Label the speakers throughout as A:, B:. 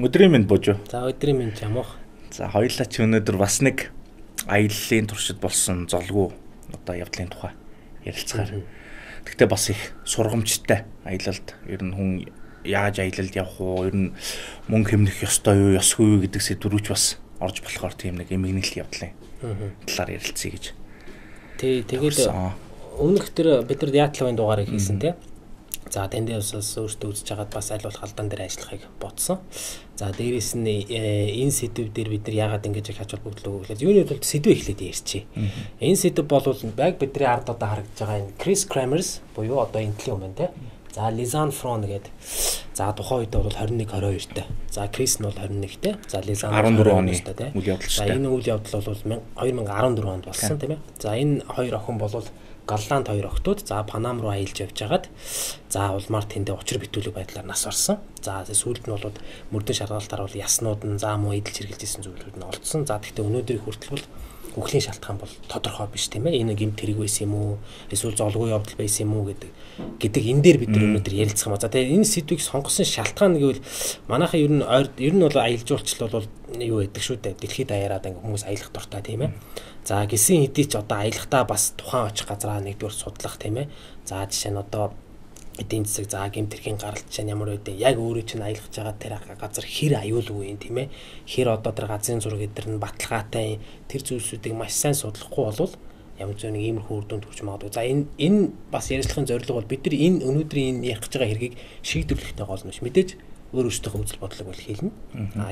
A: Өдрийн минь божоо.
B: За өдрийн минь чамх.
A: За хоёулаа ч өнөөдөр бас нэг аяллаа туршид болсон золгүй одоо явдлын тухай ярилцахаар. Гэхдээ бас их сургамжтай аялалд ер нь хүн яаж аялалд явах уу, ер нь мөнгө хэмнэх ёстой юу, ёсгүй юу гэдэг сэдвүүч бас орж болохоор тийм нэг эмгэнэлт явдлын талаар ярилцъя гэж.
B: Тэгээд өмнөх төр бид нар яатлын дугаарыг хийсэн тийм. За тэндээс өөртөө үзэж хагаад бас аль болох алдаан дээр ажиллахыг бодсон. За дээрээс нь энэ сэдв дээр бид нар яагаад ингэж хач холбогдлоо гэхлээр юуны тулд сэдв эхлээд ярьчих. Энэ сэдв бол яг бидний ард одоо харагдж байгаа энэ Chris Kramers буюу одоо энтлийн юм байна те. За Lisan Fron гэдэг. За тухайн үед бол 21-22 та. За Chris нь бол 21 те. За Lisan
A: 14 оны үйл явдал шүү дээ.
B: За энэ үйл явдал бол 2014 онд болсон тийм ээ. За энэ хоёр охин бол Голланд хоёр охтууд за Панам руу аялж явж хагаад за улмаар тэндээ учир битүүлэг байдлаар нас орсон. За сүүлд нь бол мөрдөн шалгалтаар бол яснууд нь заамуу эдэлж хэрэгжилсэн зүйлүүд нь олдсон. За гэхдээ өнөөдрийн хүртэл бол үхлийн шалтгаан бол тодорхой биш тийм ээ. Энэ гэмт хэрэг байсан юм уу? Эсвэл золгүй явдал байсан юм уу гэдэг энэ дээр бид өнөөдөр ярилцах юм аа. За тэгээ энэ сэдвийг сонгосон шалтгаан гэвэл манайхаа ер нь бол аялал жуулчлал бол юу гэдэг шүү дээ. Дэлхийд даяараад ингээ хүмүүс аялах дуртай тийм ээ. За гисэн хэдий ч одоо аялахдаа бас тухайн очих газраа нэгдүгээр судлах тийм ээ. За жишээ нь одоо эдийн засаг за гэмт хэргийн гаралт чинь ямар үедээ яг өөрөө чинь аялах байгаа тэр газар хэр аюулгүй юм тийм ээ. Хэр одоо тэр газрын зураг эдэр нь баталгаатай тэр зүйлсүүдийг маш сайн судлахгүй болвол ямар ч нэг иймэрхүү үр дүнд хүрч магадгүй. За энэ бас ярилцлагын зорилго бол бид нар энэ өнөөдрийн ярих гэж байгаа хэргийг шийдвэрлэхтэй гол нь биш. Мэдээж өөр өөртөө үзэл бодлого бол хэлнэ.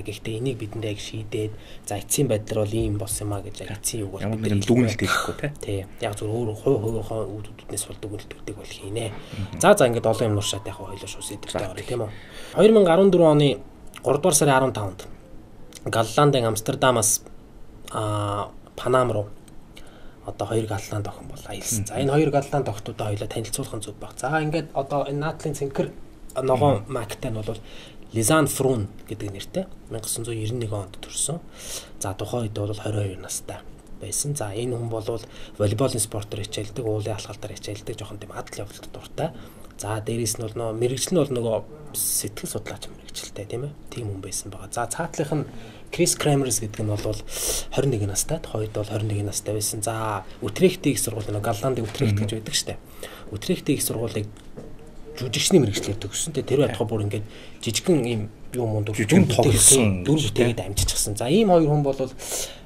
B: Гэхдээ энийг бидэндээ яг шийдээд за эцсийн байдлаар бол ийм болсон юм а гэж яг эцсийн үг бол
A: бид нар дүгнэлт хийхгүй
B: тий. Яг зөв өөр хувийнхаа үүдүүднээс бол дүгнэлтүүдийг бол хийнэ. За ингээд олон юм нуршаад яг хоёлоо шүүс идэртэй орё тийм үү. 2014 оны 3 дугаар сарын 15-нд Голландын Амстердамаас Панам руу одоо хоёр Голланд охин бол аялсан. За энэ хоёр Голланд охтуудаа хоёлаа танилцуулах нь зүг баг. За ингээд одоо энэ наадлын цэнхэр ногоон Мактай нь бол Lisan Fron гэдэг нэртэй 1991 онд төрсөн. За тухайн үед бол 22 настай байсан. За энэ хүн бол волейболын спортоор хичээлдэг, уулын алхалтаар хичээлдэг, жоохон тийм адал явдалд дуртай. За дээрээс нь бол мэрэгжил нь бол нөгөө сэтгэл судлаач мэрэгжилтэй тийм ээ. Тийм хүн байсан байгаа. За цаатлынх нь Chris Kramers гэдэг нь бол 21 настай. Тухайн үед бол 21 настай байсан. За Утрехтийн их сургууль нөгөө Голландын Утрехт гэж байдаг штэ. Утрехтийн их сургуулийг жүжигчний мэрэгчлэр төгссөн. Тэр байтугай бүр ингээд жижигхэн ийм юм уу
A: жүжигэн тоглосон
B: дүр бүтээгээд амжижчихсан. За ийм хоёр хүн бол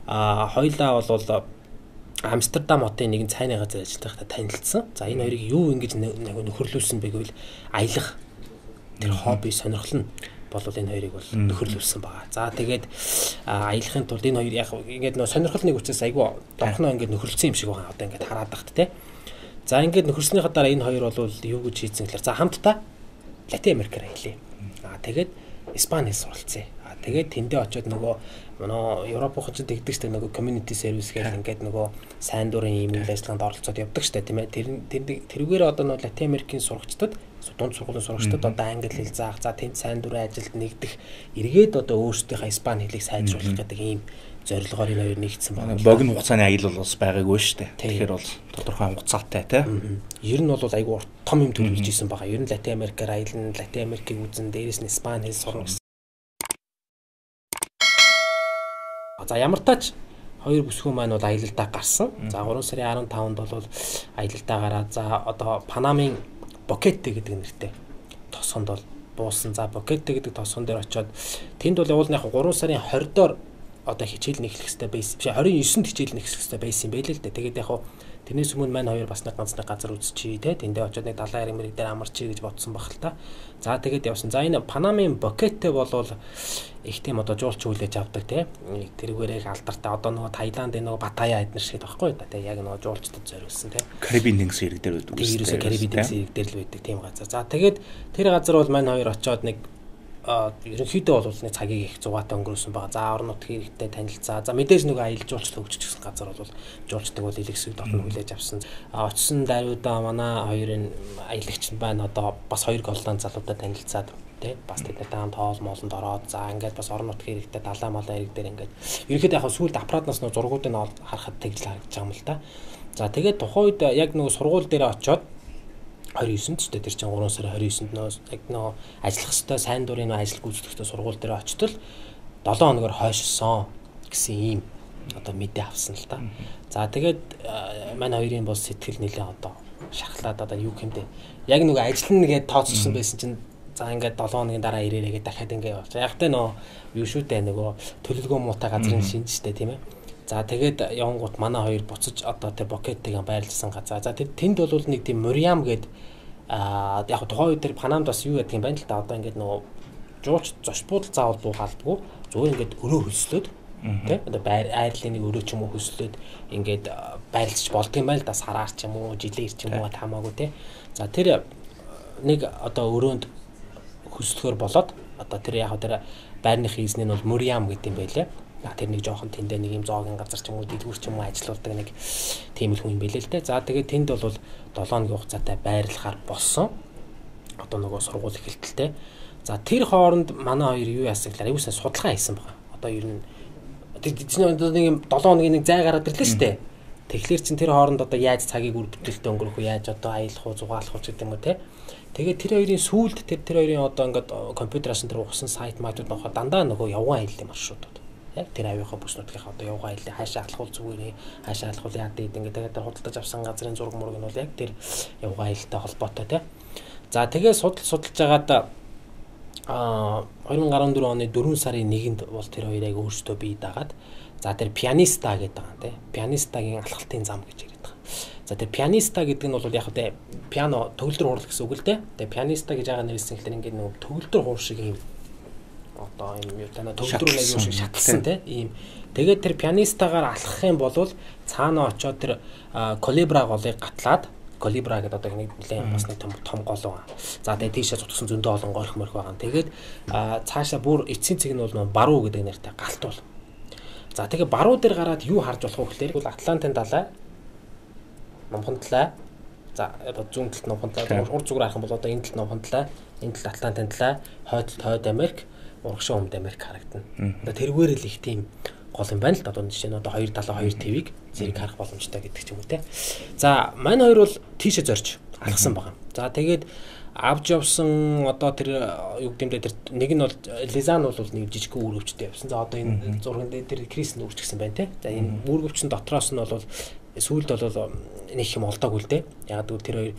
B: хоёлаа бол Амстердам хотын нэгэн цайны газар ажиллахдаа танилцсан. За энэ хоёрыг юу ингэж нөхөрлүүлсэн бэ гэвэл аялах тэр хобби сонирхол нь бол энэ хоёрыг бол нөхөрлүүлсэн байгаа. За тэгээд аялахын тулд энэ хоёр яг ингээд нөө сонирхолны учраас айгүй дорхноо ингээд нөхөрлөсөн юм шиг байгаа. Одоо ингээд хараад багт те. За ингээд нөхөрснийхаа дараа энэ хоёр бол юу гэж хийцэн гэхээр за хамтдаа Латин Америкаар аялъя. Тэгээд Испани хэл суралцъя. Тэгээд тэндээ очиод нөгөө манай Европын ч тэгдэг штэ нөгөө community service гэх ингээд нөгөө сайн дурын ийм үйл ажиллагаанд оролцоод явдаг штэ тийм ээ. Тэрүүгээр одоо нөгөө Латин Америкийн сурагчдад дунд сургуулийн сурагчдад одоо англи хэл заах, за тэнд сайн дурын ажилд нэгдэх, эргээд одоо өөрсдийнхээ Испани хэлийг сайжруулах гэдэг ийм зорилгоор энэ хоёр нэгдсэн байна.
A: Богино хугацааны аялал бас байгаагүй шүү дээ. Тэгэхээр бол тодорхой хугацаатай тийм.
B: Ер нь бол айгүй том юм төлөвлөж исэн байгаа. Ер нь Латин Америкаар аялна, Латин Америкийг үзэн, дээрээс нь Испани хэл сурна гэсэн. За ямар тач хоёр бүсгүй маань бол аялалдаа гарсан. За 3 сарын 15-нд бол аялалдаа гараад за одоо Панамын Boquete гэдэг нэртэй тосгонд бол буусан. За Boquete гэдэг тосгон дээр очиод тэнд бол явуулны 3 сарын 20-доор одоо хичээл нэхлэх хэрэгтэй байсан. Биш 29-нд хичээл нэхлэх хэрэгтэй байсан байл л да. Тэгээд яг тэрнээс өмнө маань хоёр бас нэг ганц нэг газар үзчихье те. Тэндээ очиод нэг далайн хэрэг мэрэг дээр амарчий гэж бодсон баг л та. За тэгээд явсан. За энэ Панамын Boquete бол их тийм одоо жуулч хүлээж авдаг те. Тэрүүгээрээ алдартай одоо нөгөө Таиландын нөгөө Паттайя эднэр шиг байхгүй да. Яг нөгөө жуулчдад зориулсан те.
A: Карибын тэнгис хэрэг дээр байдаг.
B: Ерөөсөө Карибын тэнгис хэрэг дээр л байдаг тийм газар. За тэгээд тэр газар бол маань хоёр очиод нэг ерөнхийдөө бол нэг цагийг их зугаатай өнгөрөөсөн байгаа. За орон нутгийн хэрэгтэй танилцаа. За мэдээж нөгөө аялал жуулчлал хөгжиж гисэн газар бол жуулчдаг бол илэгсэг дотно хүлээж авсан. Очсон даруйдаа манай хоёрын аялагч нь байна. Одоо бас хоёр Голланд залуудаа танилцаад тий бас тэднэртэй хамт хоол моолонд ороод за ингээд бас орон нутгийн хэрэгтэй далаа малаа хэрэг дээр ингээд ерөнхийдөө яг сүүлд аппаратнаас нөгөө зургуудыг харахад тэгж харагдаж байгаа юм л та. За тэгээд тухайн үед яг нөгөө сургууль дээр очиод 29-нд ч тэр чинь 3 сарын 29-нд нөө ажиллах хэвээр сайн дурын ажил гүйцэтгэхтэй сургууль дээр очтол 7 хоногор хойшсон гэсэн ийм одоо мэдээ авсан л та. За тэгээд манай хоёрын бол сэтгэл нэлээ одоо шахлаад одоо юу гэмдэ. Яг нөгөө ажиллана гэдээ тооцсон байсан чинь за ингээд 7 хоногийн дараа ирээрээ гэдэг дахиад ингээд явж. Яг тэ нөө юу шүү дээ нөгөө төлөвлөгөө муутай газрын шинжтэй тийм ээ. За тэгээд явангууд манай хоёр буцаж одоо тэр бокеттайгаа байрлуулсан газар. За тэнд бол нэг тийм Муриам гээд яг тухайн үед тэр Панамд бас юу гэдэг юм байна л да. Одоо ингээд нөгөө жууч зочбууд заавал буугаалдаггүй. Зүгээр ингээд өрөө хөлслөөд тийм одоо айрлын нэг өрөө ч юм уу хөлслөөд ингээд байрлаж болдго юм байна л да. Сараар ч юм уу, жилээр ч юм уу хамаагүй тийм. За тэр нэг одоо өрөөнд хөслөхөр болоод одоо тэр яг тэр байрны хийсний нь бол Муриам гэдэг юм байлээ. Тэр нэг жоохон тэндээ нэг юм зоогийн газар ч юм уу дэлгүүр ч юм уу ажиллаулдаг нэг тийм л хүн юм байлээ л дээ. За тэгээд тэнд бол 7 хоногийн хугацаатай байрлахаар болсон. Одоо нөгөө сургууль эхэлтэлтэй. За тэр хооронд манай хоёр юу яасан гэхээр аюулсаа судалгаа хийсэн байгаа. Одоо ер нь тэдний нэг 7 хоногийн нэг зай гараад ирлээ шүү дээ. Тэгэхээр чин тэр хооронд одоо яаж цагийг үр бүтээлтэй өнгөрөх үү, яаж одоо аялах уу, зугаалах уу гэдэг юм уу те. Тэгээд тэр хоёрын сүүлд тэр хоёрын одоо ингээд компьютераас энэ угсан сайт маатууд нөхө дандаа нөгөө явган аяллаа маршрутууд. Яг тэр авийнхаа бүснүүдийнхаа одоо явган аяллаа хаашаа алхах зүгээр хаашаа алхах яа гэдэг ингээд тэгээд тэр худалдаж авсан газрын зураг мураг нь бол яг тэр явган аялалтай холбоотой те. За тэгээд судалж байгаад 2014 оны 4 сарын 1-нд бол тэр хоёрыг өөрсдөө бий дагаад за тэр пианиста гэдэг байгаа те. Пианистагийн алхалтын зам гэж яриад байгаа. За тэр пианиста гэдэг нь бол яг тэ пиано төгөлдөр хуурал гэсэн үг л дээ. Тэгээ пианиста гэж байгаа нэрсэн гэхэлэр ингээд нэг төгөлдөр хуур шиг юм одоо юм юу тана төгөлдөр нэг юм шиг шатсан те. Ийм. Тэгээд тэр пианистагаар алхах юм бол цаана очоод тэр колибра голыг гатлаад колибра гэдэг одоо нэг нэлээд бас нэг том гол байгаа. За тэгээд тийшээ цутгсан зөндөө олон горх морх байгаа. Тэгээд цаашаа бүр эцсийн цэг нь бол баруу гэдэг нэртэй галтуул. За тэгээд баруу дээр гараад юу харж болох вэ гэхээр бол Атлантын далай номхон талай. За одоо зүүн талд номхон талай, урд зүгээр харах юм бол одоо энэ талд номхон талай, энэ талд Атлантын талай, хойд хойд Америк, урагшаа өмнөд Америк харагдана. Одоо тэргээр л их тийм гол юм байна л да. Одоо жишээ нь одоо 272 твийг зэрэг харах боломжтой гэдэг ч юм уу те. За мань хоёр бол тийшээ зорж алхсан байгаа. За тэгээд авч явсан одоо тэр юу гэмдэ тэр нэг нь бол Лизан бол нэг жижиг үүргэвчтэй явсан. За одоо энэ зурган дээр тэр Крис нь үүрчихсэн байна те. За энэ үүргэвчин дотроос нь бол сүүлд бол нэг юм олдоогүй л дээ. Яг гэвэл тэр хоёр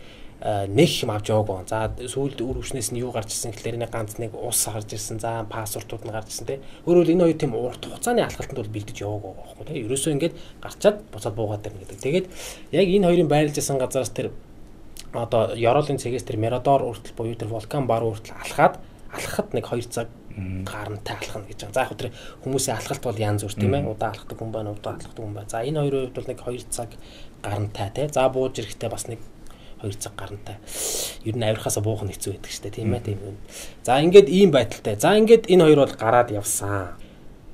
B: нэг юм авч яваагүй. За сүүлд үүргэвчнээс нь юу гарч ирсэн гэхлээр нэг ганц нэг ус гарч ирсэн. За пассвортууд нь гарч ирсэн те. Өөрөөр энэ хоёр тийм урт хугацааны алхалтанд бол бэлдэж яваагүй байхгүй те. Ерөөсөө ингээд гарчаад буцаад буугаад ирнэ гэдэг. Тэгээд яг энэ хоёрын байрлаж байсан газараас тэр одоо Ёроолын цэгээс тэр Мирадор үртэл буюу тэр вулкан бар үртэл алхахад нэг 2 цаг гарантай алхах гэж байгаа. За яг тэр хүмүүсийн алхалт бол янз бүр тийм ээ. Удаа алхдаг хүн байна, удаа алхдаг хүн байна. За энэ хоёрын хувьд бол нэг 2 цаг гарантай тий. За бууж ирэхдээ бас нэг 2 цаг гарантай. Ер нь авирахаасаа буух нь хэцүү байдаг шүү дээ тийм ээ тийм үү. За ингээд ийм байдалтай. За ингээд энэ хоёр бол гараад явсан.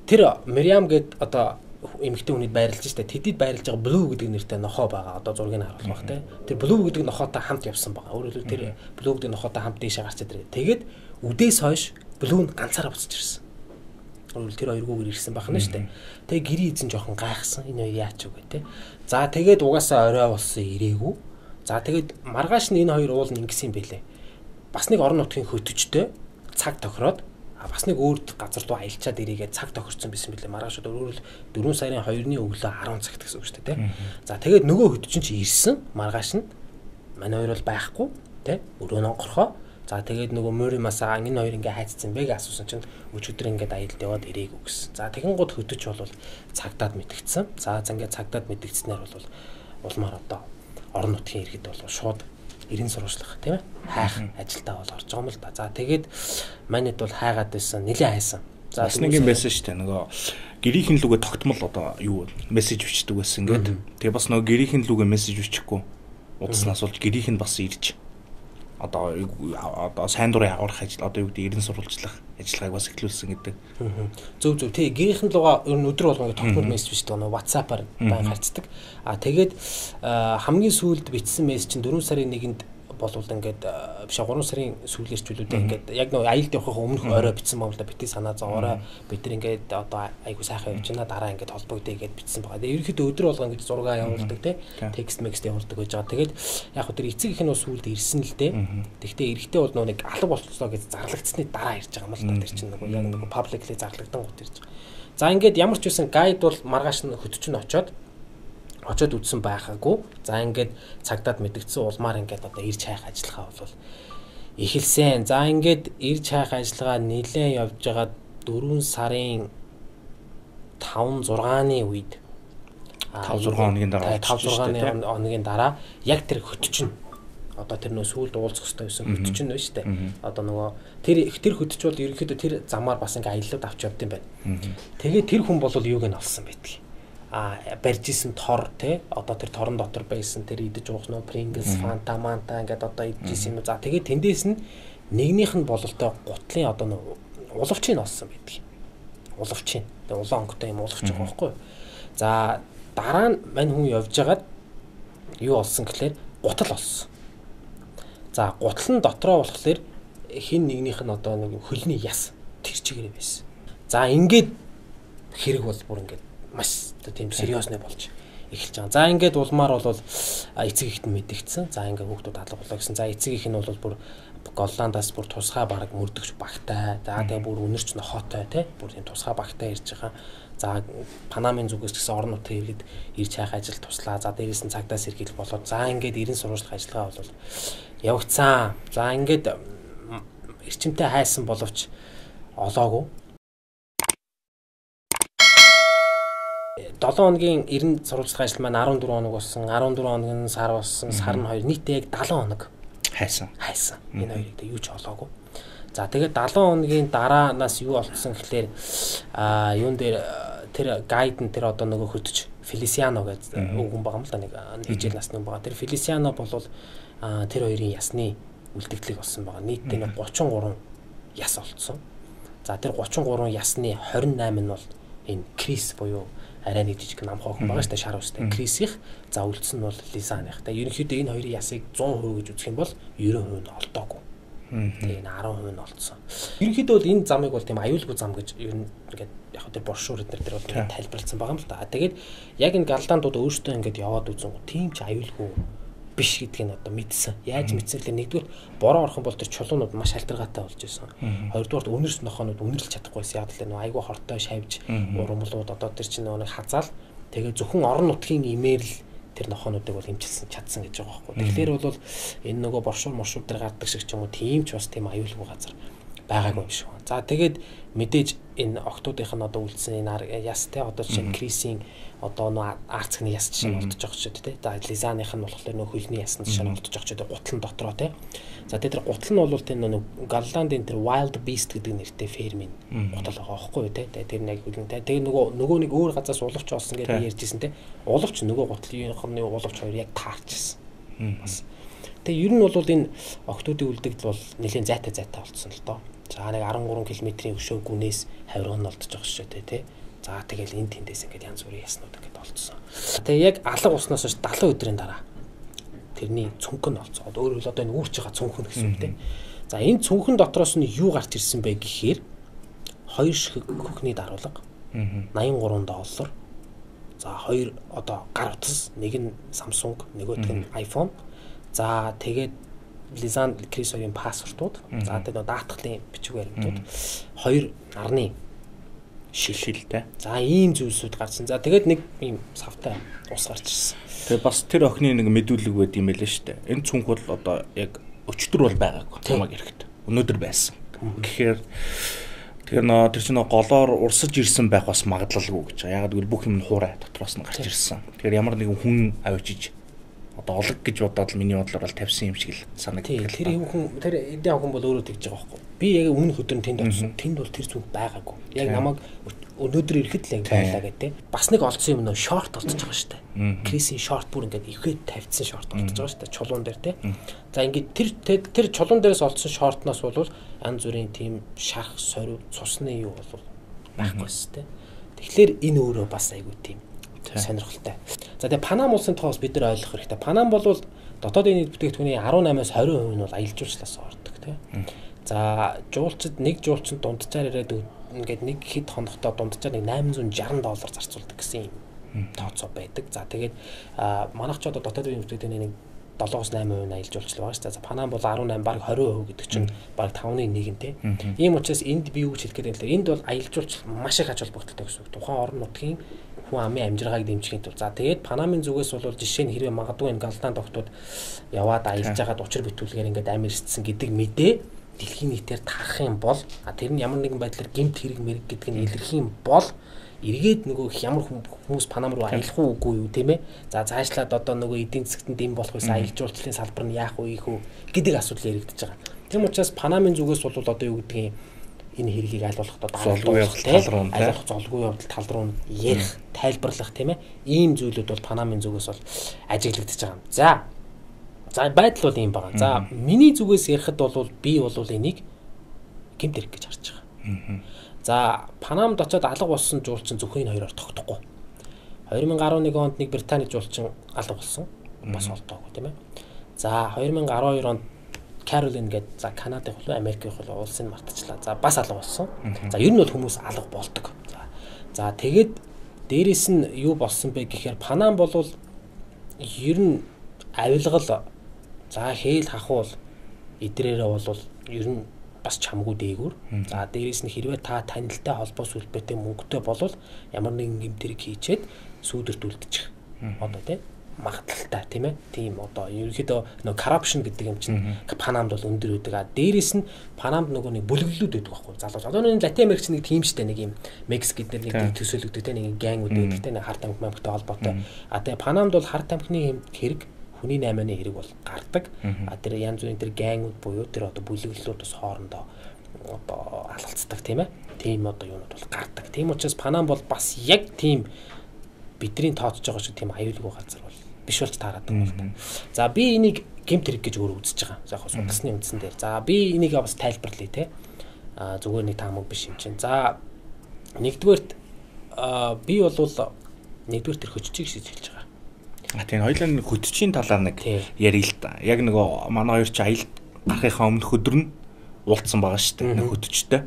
B: Тэр Мириам гээд одоо эмэгтэй хүнийг байрлаж штэ. Тэдэд байрлаж байгаа Blue гэдэг нэртэй нохоо байгаа. Одоо зургийг харуулах бах тий. Тэр Blue гэдэг нохоотой хамт явсан байгаа. Өөрөөр хэлбэл тэр Blue гэдэг нохоотой хамт дээшээ гарчаад ирээ. Тэгээд үдээс хойш Blue нь ганцаараа буцаж ирсэн. Өөрөөр тэр хоёргүйгээр ирсэн байх нь штэ. Тэгээ гэрээ эзэн жоохон гайхсан. Энэ хоёр яач вэ тий. За тэгээд угаасаа орой болсон ирээгүй. За тэгээд маргааш нь энэ хоёр уул нь ингэсэн юм бэлээ. Бас нэг орон нутгийн хөтөчтэй цаг тохироод бас нэг өөр газар руу аялчаад ирээгээ цаг тохирсон байсан билээ. Маргааш өөрөөр 4 сарын 2-ны өглөө 10 цагт гэсэн үг шүү дээ, тий. За тэгээд нөгөө хөтөчин чи ирсэн. Маргааш нь манай хоёр бол байхгүй, тий. Өрөөнө онгорхоо. За тэгээд нөгөө Муримасаа энэ хоёр ингээ хайцсан бэ гэж асуусан чинь өчигдөр ингээд аялд яваад ирээгүй гэсэн. За тэгэн гот хөтөч бол цагдаад мэдгдсэн. За ингээ цагдаад мэдгдснээр бол улмаар одоо орон нутгийн иргэд бол шууд эрен сурвалжлах тийм ээ хайх ажилдаа бол орж байгаа юм л да. За тэгээд манайд бол хайгаад байсан нэлээ хайсан. За
A: бас нэг юм байсан шүү дээ. Нөгөө гэрийнхэн лүгээ тогтмол одоо юу мессеж бичдэг байсан ингээд. Тэгээ бас нөгөө гэрийнхэн лүгээ мессеж бичихгүй удааснаас болж гэрийнхэн бас ирж одоо сайн дурын агуулах ажил одоо юу гэдэг эрен сурвалжлах ажиллагааг бас эхлүүлсэн гэдэг.
B: Зөв тий гэрийнхэн лугаа ер нь өдөр болгоо тогтмол мессеж бичдэг нөгөө WhatsApp-аар байн харцдаг. А тэгээд хамгийн сүүлд бичсэн мессеж чинь 4 сарын 1-нд болвол ингээд биш 3 сарын сүүлээрчлүүдээ ингээд яг нэг аялд явахын өмнөх орой бичсэн байгаа л да бити санаа зовоорой бид нар ингээд одоо айгу сайхан явж байна дараа ингээд холбогдъё гэд бичсэн байгаа. Тэгээ ерөнхийдөө өдөр болгоо ингээд зураг явуулдаг те текст мекст явуулдаг гэж байгаа. Тэгээд яг хөө тэр эцэг их нь бас сүүлд ирсэн л дээ. Тэгвэл эрэгтэй бол нэг алга болцлоо гэж зарлагдсны дараа ирж байгаа юм л да тэр чинь нэг яг нэг пабликли зарлагдсан гот ирж байгаа. За ингээд ямар ч үсэн гайд бол маргааш нь хөтөч нь очоод үдсэн байхаагүй. За ингээд цагдаад мэдгдсэн улмаар ингээд одоо ирж хайх ажиллагаа бол эхэлсэн. За ингээд ирж хайх ажиллагаа нэлээд явж байгаа 4 сарын 5-6-ны үед
A: 5-6 хоногийн дараа
B: 5-6 хоногийн дараа яг тэр хөтөч нь одоо тэр нөө сүүлд уулзах хэрэгтэй байсан хөтөч нь байна шүү дээ. Одоо нөгөө тэр хөтөч бол ерөнхийдөө тэр замаар бас ингээ аяллаад авч явд юм байна. Тэгээд тэр хүн бол юуг нь олсон байдаг. Барьж исэн тор те одоо тэр торон дотор байсан тэр идэж уух нөө Pringles, Fanta, Manta ингээд одоо идэж исэн юм. За тэгээд тэндээс нь нэгнийх нь бололтой гутлын одоо нөө уловчийг олсон байдаг. Уловчийн. Тэгээ улаан онготой юм уловч байгаа байхгүй юу? За дараа нь мань хүн явж хагаад юу олсон гэхлээр гутал олсон. За гутал нь дотроо болохоор хин нэгнийх нь одоо нэг хөлний яс тэр чигээрээ байсан. За ингээд хэрэг бол бүр ингээд маш тийм сериосны болж эхэлж байгаа. За ингээд улмаар бол эцэг ихт мэдэгдсэн. За ингээд хүүхдүүд алга болоо гэсэн. За эцэг их нь бол бүр Голландаас бүр тусгай бараг мөрдөгч багтай. За тэгээ бүр үнэрч нохотой тий. Бүр тийм тусгай багтай ирж байгаа. За Панамын зүгээс гэсэн орон нутгийн иргэд ирж хайх ажил туслаа. За дээрээс нь цагдаас сэргийл болоод за ингээд 90 сурвалжлах ажиллагаа бол явагдсан. За ингээд эрчимтэй хайсан боловч олоогүй. 7 хоногийн 90 сурвалжлах ажил маань 14 хоног болсон. 14 хоногийн сар болсон. Сар нь 2 нийтээ яг 70 хоног хайсан. Энэ хоёрыг юу ч олоогүй. За тэгээд 70 хоногийн дараанаас юу олцсон гэхлээр юун дээр тэр гайд нь тэр одоо нөгөө хөтөч Feliciano гэж үг юм байгаа юм л да нэг хижээл насны юм байгаа. Тэр Feliciano бол тэр хоёрын ясны үлдэгдлийг олсон байгаа. Нийтдээ 33 яс олцсон. За тэр 33 ясны 28 нь бол энэ Крис буюу арай нэг жижиг нам хоохон байгаа шүү дээ шар устай. Крисих за үлдсэн нь бол Лизаных. Тэгээ ерөнхийдөө энэ хоёрын ясыг 100% гэж үзэх юм бол 90% нь олдоогүй. Тэгээ 10% нь олдсон. Ерөнхийдөө бол энэ замыг бол тийм аюулгүй зам гэж ер нь ингээд яг тэр боршуур эднэр тэр бол тайлбарласан байгаа юм л да. Тэгээд яг энэ галдаандууд өөрсдөө ингээд яваад үзэн тийм ч аюулгүй биш гэдгийг нь одоо мэдсэн. Яаж мэдсэн л нэгдүгээр бороо орхон бол тэр чулуунууд маш алдаргаатай болж байсан. Хоёрдугаар үнэрс нохоонууд үнэрлж чадахгүйсэн. Яг л айгүй хортой шавж урамлууд одоо тэр чинь нэг хазаал тэгээ зөвхөн орон нутгийн имэйл тэр нохоонуудыг бол хэмжилсэн чадсан гэж байгаа байхгүй. Тэгэхээр бол энэ нөгөө боршуур моршуур дээр гардаг шиг ч юм уу тийм ч бас тийм аюулгүй газар байгаагүй юм шиг. За тэгээд мэдээж энэ октоодынх нь одоо үлдсэн энэ яс те одоо чинь Крисийн одоо нөө арцгны яс жишээ нь олдож байгаа ч гэдэг те. За Лизаных нь болохоор нөө хөлний ясны жишээ нь олдож байгаа ч гэдэг гутлан дотроо те. За тэр гутал нь бол тэр нөө Голландын тэр Wild Beast гэдэг нэртэй фермийн гутал байгаа байхгүй юу те. Тэр нэг хөлн те. Тэгээ нөгөө нэг өөр газраас уловч олсон гэдэг ярьжсэн те. Уловч нөгөө гутлын уловч хоёр яг таарчсан. Бас. Тэгээ ер нь бол энэ октоодын үлдэгдэл бол нэлээд зайтай болсон л доо. За нэг 13 км-ийн өшөө гүнээс хавирга нь олдож байгаа шүү дээ тий. За тэгэл энэ тэндээс ингээд янз бүрийн яснууд ингээд олдсон. Тэгээ яг алга уснаас хойш 70 өдрийн дараа тэрний цүнх нь олцоод өөрөөр хэлбэл одоо энэ үүрч байгаа цүнх нь гэсэн үг тий. За энэ цүнхэн дотроос нь юу гарч ирсэн бэ гэхээр 2 ширхэг хөхний даруулга 83 доллар. За 2 одоо гар утас, нэг нь Samsung, нөгөөх нь iPhone. За тэгээд Лизан Крисогийн паспортууд, за тэгээд даатгалын бичиг баримтууд, 2 нарны шилтэй. За ийм зүйлсүүд гарсан. За тэгээд нэг ийм савтай ус гарч ирсэн.
A: Тэгээд бас тэр охины нэг мэдүүлэг байд юм байлээ шүү дээ. Энэ цүнх бол одоо яг өчтөр бол байгаагүй. Хамаг эрэхт. Өнөөдөр байсан. Тэгэхээр тэр чинь голоор урсаж ирсэн байх бас магадлалгүй гэж. Ягаад гэвэл бүх юм хуурай дотроос нь гарч ирсэн. Тэгэхээр ямар нэгэн хүн авчиж одоо олог гэж бодоод л миний бодлоор бол тавьсан юм шиг л санагдав.
B: Тэр хүн тэр эдийн хүн бол өөрөө тэгж байгаа байхгүй. Би яг өмнө өдөр тэнд очсон. Тэнд бол тэр зүг байгаагүй. Яг намайг өнөөдөр ирэхэд л яг байлаа гэдэг. Бас нэг олдсон юм нөө шорт олдож байгаа шүү дээ. Крисийн шорт бүр ингээд ихэд тавьсан шорт олдож байгаа шүү дээ. Чулуун дээр тий. За ингээд тэр чулуун дээрээс олдсон шортноос бол янз бүрийн тийм шарх, сорив, цусны юу бол байхгүй шүү дээ. Тэгэхээр энэ өөрөө бас айгүй тийм сонирхолтой. За тэгээ Панам улсын тоос бид нар ойлгох хэрэгтэй. Панам бол дотоодын нийт бүтээгдэхүүний 18-аас 20% нь бол аялал жуулчлалаас ордог тий. За жуулчид нэг жуулчинд дунджаар ирээд ингээд нэг хэд хоногтой дунджаар нэг $860 зарцуулдаг гэсэн юм тооцоо байдаг. За тэгээд манайх ч одоо дотоодын бүтээгдэхүүний нэг 7-8% аялал жуулчлал байгаа шүү дээ. За Панам бол 18 баг 20% гэдэг чинь баг 5-1 нь тий. Ийм учраас энд би юу гэж хэлэх гээд байна. Энд бол аялал жуулчлал маш их ач холбогдолтой гэсэн үг. Тухайн орон нутгийн хүн амын амжиргааг дэмжихийн тулд. За тэгээд Панамын зүгээс бол жишээ нь хэрвээ магадгүй энэ галдаан тогтууд яваад аялж байгаад учир битүүлгээр ингээд амир ирсэн гэдэг мэдээ дэлхийн нийтээр тарах юм бол тэр нь ямар нэгэн байдлаар гэмт хэрэг мэрэг гэдэг нь илэрх юм бол эргээд нөгөө ямар хүмүүс Панам руу аялах уу үгүй юу тийм ээ. За цаашлаад одоо нөгөө эдийн засгт дэм болох байсан аялал жуулчлалын салбар нь яах вэ хүү гэдэг асуудал яригдчихэж байгаа. Тийм учраас Панамын зүгээс бол одоо юу гэдгийг энэ хэргийг аль болох
A: золгүй
B: явдал тал руу ярих, тайлбарлах тийм ээ. Ийм зүйлүүд бол Панамын зүгээс бол ажиглагдчихж байгаа юм. За байдал бол ийм байгаа. За миний зүгээс ярихад бол би бол энийг гэмт хэрэг гэж харж байгаа. За Панамд очиод алга болсон жуулчин зөвхөн энэ хоёроор тогтохгүй. 2011 онд нэг Британий жуулчин алга болсон. Бас олдоогүй тийм ээ. За 2012 онд Каролин гэдэг за Канадын хөл Америкийн хөл улсын мартчихлаа. За бас алга болсон. За ер нь бол хүмүүс алга болдог. За тэгээд дээрэс нь юу болсон бэ гэхээр Панам бол ер нь авилгал за хээл хахуул идрээрээ бол ер нь бас чамгүй дээгүүр. За дээрэс нь хэрвээ та танилтай холбоо сүлбэтэй мөнгөтэй болвол ямар нэгэн гэмтэрэг хийчээд сүүдэрт үлдчих. Одоо тийм магадлалтай тийм ээ. Тийм одоо ерөнхийдөө нөгөө corruption гэдэг юм чинь Панамд бол өндөр байдаг. Дээрээс нь Панамд нөгөө нэг бүлэглэлүүд байдаг байхгүй залууч. Одоо нэг Латин Америкч нэг тийм штэ нэг юм Мекс гэдэг нэг төсөөлөгдөг тийм нэг гангууд байдаг тийм нэг харт амхтай холбоотой. Тэгээ Панамд бол харт амхны хэрэг хүний 8-ны хэрэг бол гардаг. Тэр янз бүрийн тэр гангууд буюу тэр одоо бүлэглэлүүд бас хоорондоо одоо алалцдаг тийм ээ. Тийм одоо юунууд бол гардаг. Тийм учраас Панам бол бас яг тийм бидний тооцож байгаа шиг тийм аюулгүй газар бол биш болж таарад байгаа юм байна. За би энийг гэмт хэрэг гэж өөрөө үзэж байгаа. За яг судалсны үндсэн дээр. За би энийг бас тайлбарлая те. Зүгээр нэг таамаг биш юм чинь. За нэгдүгээрт би бол нэгдүгээр тэр хөччийг шийдэж байгаа.
A: Тийм хоёулаа хөтчийн талаар нэг ярил л да. Яг нөгөө манай хоёр ч аялд гарахынхаа өмнөх өдөр нь уулзсан байгаа шүү дээ. Нэг хөтчтэй.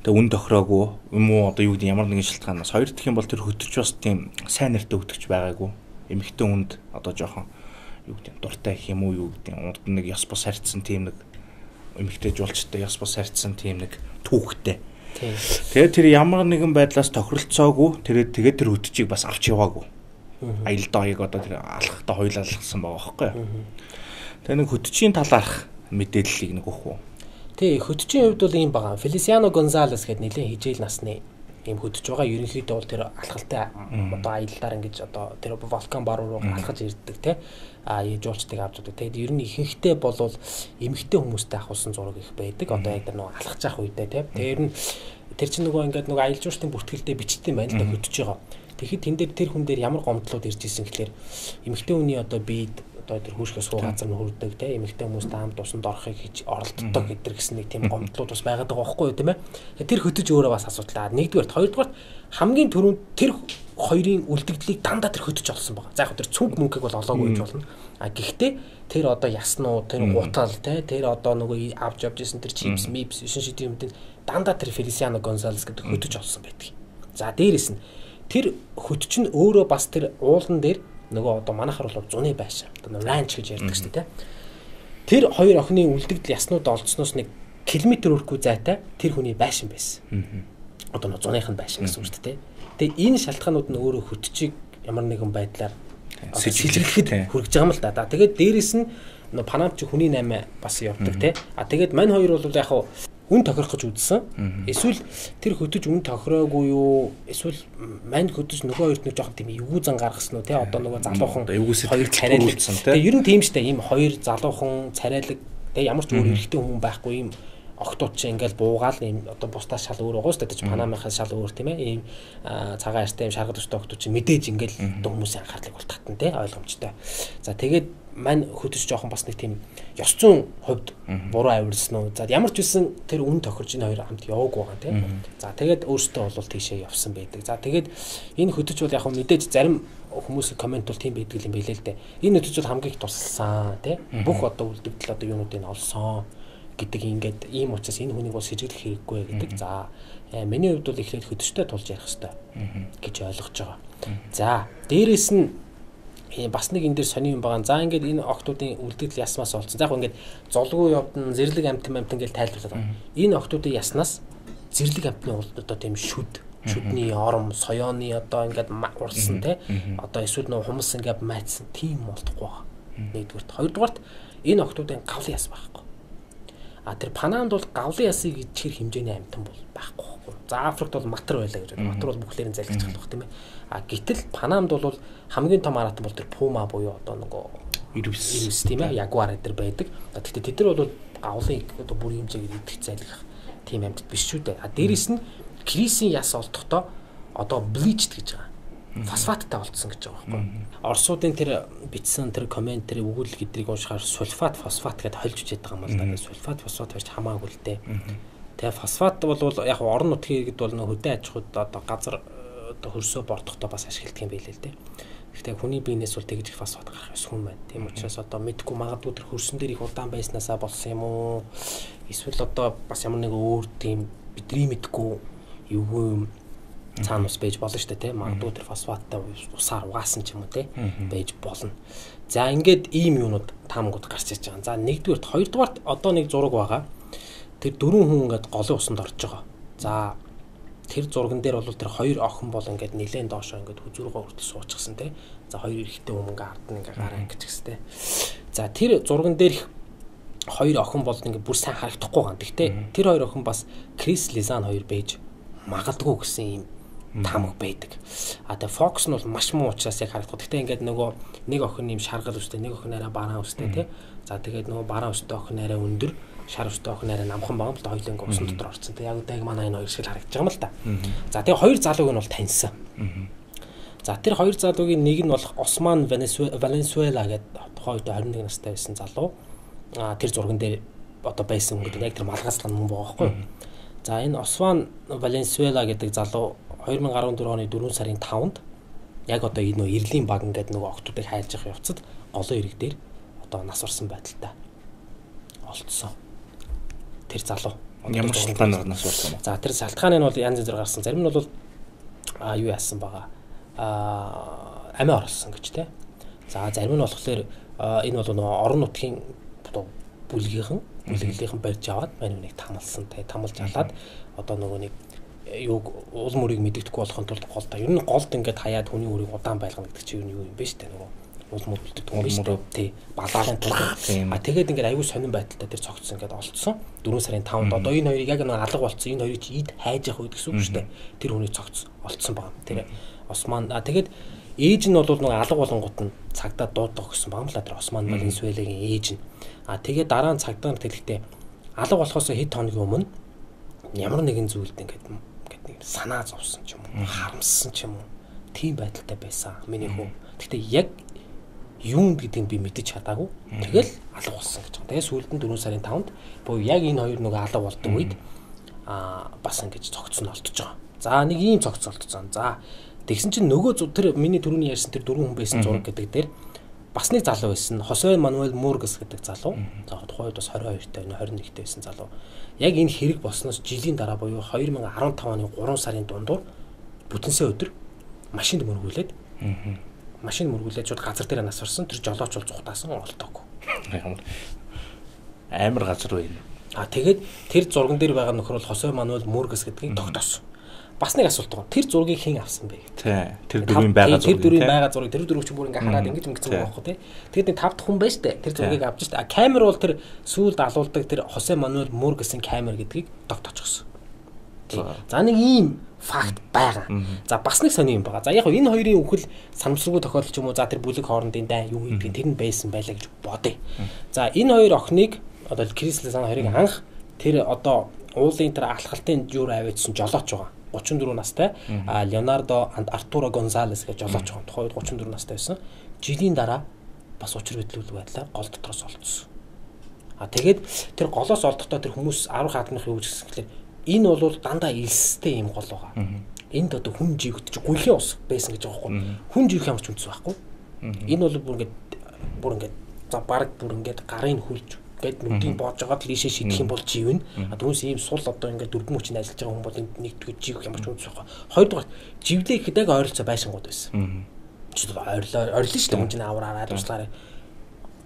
A: Тэгээ үн тохироогүй юм уу одоо юу гэдэг ямар нэгэн шалтгаанаас хоёр дахь юм бол тэр хөтч бас тийм сайн нэртэй хөтгч байгаагүй. Эмэгтэй хүнд одоо жоохон юу гэдэг дуртай их юм уу юу гэдэг урд нэг ёс бус харьцсан тийм нэг эмэгтэй жуулчтай ёс бус харьцсан тийм нэг түүхтэй. Тэгээд тэр ямар нэгэн байдлаас тохиролцоогүй тэгээд тэр хөтчийг бас авч яваагүй. Аялдаа яг одоо тэр алхахтаа хоёулаа алхсан байгаа байхгүй юу. Тэгээ нэг хөтчийн талаарх мэдээллийг нэг өгөх үү.
B: Тий, хөтчийн хувьд бол ийм байгаа. Фелисиано Гонзалес гэдэг нэлээд хижээл насны ийм хөтж байгаа. Ерөнхийдөө бол тэр алхалтай одоо аяллаар ингэж одоо тэр вулкан бар руу алхаж ирдэг те. Жуулчдыг авч удаа. Тэгээд ер нь ихэнхдээ бол эмэгтэй хүмүүстэй ахуулсан зураг их байдаг. Одоо яг тэр нөгөө алхаж явах үедээ те. Тэгээд ер нь тэр чинь нөгөө ингээд нөгөө аялал жуулчдын бүртгэлдээ бичдэг юм байна л да хөтж байгаа. Тэгэхэд тэн дээр тэр хүн дээр ямар гомдлууд ирж исэн гэхээр эмэгтэй хүний одоо биед одоо тэр хүүшгээс суу газар нь хүрдэг те эмэгтэй хүмүүстэй хамт усанд орохыг хийж оролддог гэдэг гэсэн нэг тийм гомдлууд бас байгаад байгаа байхгүй юу тийм ээ. Тэр хөтөж өөрөө бас асуудлаа. Нэгдүгээр, хоёрдугаар хамгийн түрүүнд тэр хоёрын үлдэгдлийг дандаа тэр хөтөж олсон байгаа. За яг тэр цүнх мөнгөийг бол олоогүй гэж болно. Гэхдээ тэр одоо яснуу, тэр гутал те тэр одоо нөгөө авч явж исэн тэр чипс, мипс, шин шидийн юмдын дандаа тэр Фелисиано Гонсалес гэдэг хөтөж олсон байдаг. За дээрэс нь тэр хөтч нь өөрөө бас тэр уулан дээр нөгөө одоо манайхаар бол зуны байшаа. Одоо ранч гэж ярьдаг шүү дээ. Тэр хоёр охины үлдэгдэл яснууд олдсноос нэг километр өрхгүй зайтай тэр хүний байшин байсан. Одоо нөгөө зуных нь байшин гэсэн үг шүү дээ. Тэгээ энэ шалтгаанууд нь өөрөө хөтчийг ямар нэгэн байдлаар сэжиглэхэд хүргэж байгаа юм л да. Тэгээд дээрэс нь Панамч хүний 8 бас явдаг те. Тэгээд мань хоёр бол яг үн тохирох гэж үзсэн. Эсвэл тэр хөтөж үн тохироогүй юу? Эсвэл мань хөтөж нөгөө хоёрт нэг жоохон тийм эвгүй зан гаргасан уу те? Одоо нөгөө залуухан хоёр царайлсан те. Тэгээ ер нь тийм штэ ийм хоёр залуухан царайлаг тэгээ ямар ч өөр эрэгтэй хүмүүс байхгүй ийм октод чи ингээл буугаал ийм одоо бусдаа шал өөр байгаа штэ гэж Панамынхаа шал өөр тийм ээ. Ийм цагаан арьстай ийм шаргал өстэй октод чи мэдээж ингээл одоо хүмүүсийн анхаарлыг бол татна те ойлгомжтой. За тэгээд мань хөдөж жоохон бас нэг тийм ёс зүйн хувьд буруу авирсан уу. За ямар ч үсэн тэр үн тохирж энэ хоёр хамт яваагүй байгаа тийм. За тэгээд өөртөө бол тийшээ явсан байдаг. За тэгээд энэ хөдөж бол яг мэдээж зарим хүмүүсийн комент бол тийм байдаг юм билээ л дээ. Энэ хөдөж бол хамгийн их тусалсан тийм. Бүх одоо үлдэгдэл одоо юунуудыг олсон гэдэг ингээд ийм учраас энэ хүнийг бол сэжиглэх хэрэггүй гэдэг. За миний хувьд бол эхлээд хөдөжтэй тулж ярих хэрэгтэй гэж ойлгож байгаа. За дээрэс нь бас нэг энэ дээр сони юм байгаа. За ингээд энэ октоудын үлдэгдэл ясмаас олцсон. За яг ингээд золгүй явдан зэрлэг амтан гэж тайлбарлаад байгаа. Энэ октоудын яснаас зэрлэг амтны одоо тийм шүдний ором, соёоны одоо ингээд урсан те. Одоо эсвэл нөө хумс ингээд майцсан тийм болдохгүй байгаа. Нэгдүгээрт, хоёрдугаарт энэ октоудын гавлын яс байхгүй. Тэр Панамд бол гавлын ясыг ичхэр хэмжээний амтан бол байхгүй. За Африкт бол матар байлаа гэж байна. Матар бол бүхлээр нь залгиж чадах тийм ээ. Гэтэл Панамд бол хамгийн том аратан бол тэр пума буюу одоо нөгөө ирвс тийм ээ. Ягуар эдэр байдаг. Гэхдээ тэд нар бол гавлын одоо бүр хэмжээгээр идэх залгих тийм амьтад биш шүү дээ. Дээрээс нь крисийн яс олдохдоо одоо бличд гэж байгаа. Фосфаттай болцсон гэж байгаа байхгүй. Орсуудын тэр бичсэн тэр комент тэр өгүүлэл гэдрийг уншихаар сульфат фосфат гэдээ хольж үчээд байгаа юм л да. Сульфат фосфат байж хамаагүй л дээ. Тэгээ фосфат бол яг орон нутгийн иргэд бол нөө хөдөө аж ахуйд одоо газар одоо хөрсөө бордохдоо бас ашигладаг юм байлээ л дээ. Гэхдээ хүний биенээс бол тэгж их фосфат гарах ёсгүй юм байна. Тийм учраас одоо мэдгүй магадгүй тэр хөрсөн дээр их удаан байснаасаа болсон юм уу? Эсвэл одоо бас ямар нэг өөр тийм бидний мэдгүй юу цаана ус байж болно шүү дээ тийм. Магадгүй тэр фосфаттай усаар угаасан ч юм уу тийм байж болно. За ингээд ийм юунууд таамагуд гарч иж байгаа. За нэгдүгээрт, хоёрдугаарт одоо нэг зураг байгаа. Тэр дөрвөн хүн ингээд голын усанд орж байгаа. За тэр зурган дээр бол тэр хоёр охин бол ингээд нилээн доошоо ингээд хүзүүргөө хүртэл суучихсан тийм. За хоёр эрэгтэй хүн ингээд ард нь ингээд гараа ингэж гистэй. За тэр зурган дээр хоёр охин бол ингээд бүр сайн харагдахгүй ган. Гэхдээ тэр хоёр охин бас Крис Лизан хоёр байж магадгүй гэсэн юм таамаг байдаг. Тэгээ фокус нь бол маш муу учраас яг харагдах. Гэхдээ ингээд нөгөө нэг охин юм шаргал өстэй, нэг охин арай бараан өстэй тий. За тэгээд нөгөө бараан өстэй охин арай өндөр, шар өстэй охин арай намхан байгаа юм л да. Хоёулаа ингээд усан дотор орцсон. Яг үдэг манай энэ хоёр шиг харагдаж байгаа юм л да. За тэгээ хоёр залууг нь бол таньсан. За тэр хоёр залуугийн нэг нь бол Осман Валенсуэла гэдэг тухайн үед 21 настай байсан залуу. Тэр зурган дээр одоо байсан хүн гэдэг яг тэр малгайслан хүн байгаа байхгүй. За энэ Осман Валенсуэла гэдэг залуу 2014 оны 4 сарын 5-нд яг одоо энэ нөө Ирлийн баг ингээд нөгөө октоудыг хайлж явах явцад голын ирэг дээр одоо нас орсон байдалтай олдсон. Тэр залуу
A: ямар шалтгаанаар нас орсон бэ?
B: За тэр шалтгааны нь бол янз бүрээр гарсан. Зарим нь бол юу яасан байгаа. Амиа орлсон гэж те. За зарим нь болохоор энэ бол нөгөө орон нутгийн одоо бүлгийнхэн барьж аваад мань нэг тамалсан те. Тамалж халаад одоо нөгөө нэг юуг уул мөрийг мэддэхгүй болохын тулд гол та. Ер нь голд ингээд хаяад хүний үрийг удаан байлгана гэдэг чинь юу юм бэ штэ нөгөө уул мөр үлддэг юм биш үү? Тий. Балаалын тулд. Тэгээд ингээд аюул сонирн байдалтай тэр цогцсон ингээд олцсон. 4 сарын 5-нд одоо энэ хоёрыг яг нэг алга болцсон. Энэ хоёрыг чи ид хайж явах үед гэсэн үг штэ. Тэр хүний цогц олцсон байгаа. Тэр Осман тэгээд ээж нь бол нэг алга болонгууд нь цагдаа дуудах гэсэн байгаа юм л тэр Осман Валенсуэлагийн ээж нь. Тэгээд дараа нь цагдаа нар тэлэхдээ алга болохоос хэд хоногийн өмнө ямар нэгэн зүйлд ингээд санаа зовсон ч юм уу, харамссан ч юм уу, тийм байдалтай байсан миний хүү. Гэхдээ яг юунд гэдгийг би мэдэж чадаагүй. Тэгэл алга болсон гэж байгаа. Тэгээ сүүлд нь 4 сарын 5-нд буюу яг энэ хоёр нөгөө алга болдог үед бас ингэж цогцсон олдож байгаа. За нэг ийм цогц олдсон. За тэгсэн чинь нөгөө тэр миний түрүүний ярьсан тэр 4 хүн байсан зураг гэдэг дээр бас нэг залуу байсан. Хосе Мануэл Мургас гэдэг залуу. За тухайн үед бас 22-тай, 21-тэй байсан залуу. Яг энэ хэрэг болсноос жилийн дараа буюу 2015 оны 3 сарын дундуур бүтэнсээ өдөр машинд мөргүүлээд шууд газар дээр нас орсон. Тэр жолооч бол зүхтаасан олдоогүй.
A: Амар газар байна.
B: Тэгээд тэр зурган дээр байгаа нөхөр бол Хосе Мануэл Мургас гэдгийг тогтоосон. Бас нэг асуулт байгаа. Тэр зургийг хэн авсан бэ гэдэг.
A: Тий. Тэр дөрвийн байгаа зураг.
B: Тэр дөрвийн байгаа зураг. Тэр дөрвч бүр ингээ хараад ингэж ингэсэн байгаа байхгүй тий. Тэгээд нэг 5 дахь хүн байж тээ. Тэр зургийг авч штэ. Камер бол тэр сүүлд алуулдаг тэр Хосе Мануэл Мургасын камер гэдгийг тогтоочихсон. За нэг ийм факт байгаа. За бас нэг сони юм байгаа. За яг энэ хоёрын үхэл санамсаргүй тохиолдол ч юм уу. За тэр бүлэг хоорондын дай юу гэдгийг тэр нь байсан байлаа гэж бодъё. За энэ хоёр охиныг одоо Крис Лизан хоёрыг анх тэр одоо уулын тэр алхалтын жуур аваадсан жолооч байгаа. 34 настай Леонардо Артуро Гонзалес гэж жолооч байгаа. Тухайн үед 34 настай байсан. Жилийн дараа бас учир бидлүүлэг байдлаар гол дотроос олдсон. Тэгээд тэр голоос олдохдоо тэр хүмүүс 10 хаадмынх юу гэж хэлсэн гэхээр энэ бол дандаа илстэй юм гол байгаа. Энд одоо хүн живгт чи гүйлхэн ус байсан гэж байгаа байхгүй. Хүн живх ямар ч үндэс байхгүй. Энэ бол бүр ингээд за баг бүр ингээд гарын хүлж гээд нүдийг боож байгаад лишээ шидэх юм бол живнэ. Түрүүс ийм сул одоо ингээд дөрвөн мөчөнд ажиллаж байгаа хүн бол энд нэгдүгээр живх ямар ч үндэс байхгүй. Хоёрдугаар живлээ гэхэд яг ойролцоо байшингууд байсан. Чи ойрлоо шүү дээ хүн чинь авраараа туслаарай.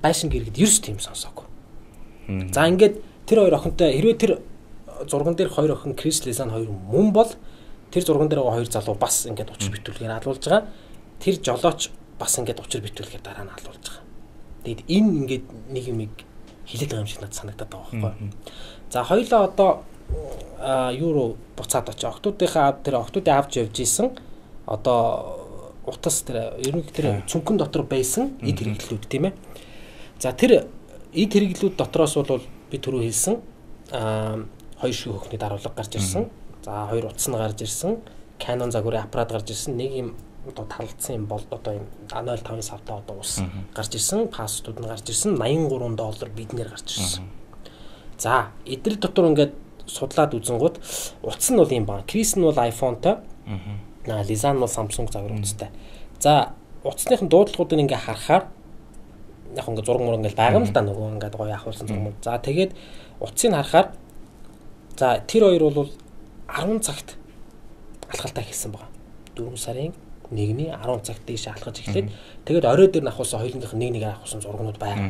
B: Байшин гэргэд ерөөс тийм сонсоогүй. За ингээд тэр хоёр охинтой хэрвээ тэр зурган дээр хоёр охин Крис Лизан хоёр мөн бол тэр зурган дээр байгаа хоёр залуу бас ингээд учир битүүлгээр алуулж байгаа. Тэр жолооч бас ингээд учир битүүлгээр дараа нь алуулж байгаа. Тэгэд энэ ингээд нэг юм хилээд байгаа юм шиг надад санагдаад байгаа байхгүй. За хоёлаа одоо юу руу буцаад очиж октоудын авч явж исэн одоо утас тэр ерөнхий тэр цүнхэн дотор байсан эд хэрэглүүд тийм ээ. За тэр эд хэрэглүүд дотроос бол би түрүү хэлсэн хоёр шиг хөхний даруулга гарч ирсэн. За хоёр утас нь гарч ирсэн. Canon загварын аппарат гарч ирсэн. Нэг юм одоо талцсан юм бол одоо юм 0.5 савтай одоо ус гарч ирсэн. Пассвордууд нь гарч ирсэн. $83 биднэр гарч ирсэн. За эдгээр дотор ингээд судлаад үзэнгууд утас нь бол юм байна. Крис нь бол iPhone-той. Лизан нь бол Samsung загвар утастай. За утасных нь дуудлагуудыг ингээ харахаар яг ингээ зураг мөр ингээл байгаа юм л да нөгөө ингээ гоё ахуулсан зураг. За тэгээд утсыг харахаар за тэр хоёр бол 10 цагт алхалтаа хийсэн байгаа. 4 сарын 1-ний 10 цагт дээш алхаж эхлээд тэгээд орой дээр нь ахуулсан хоёулынх нь нэг ахуулсан зургнууд байгаа.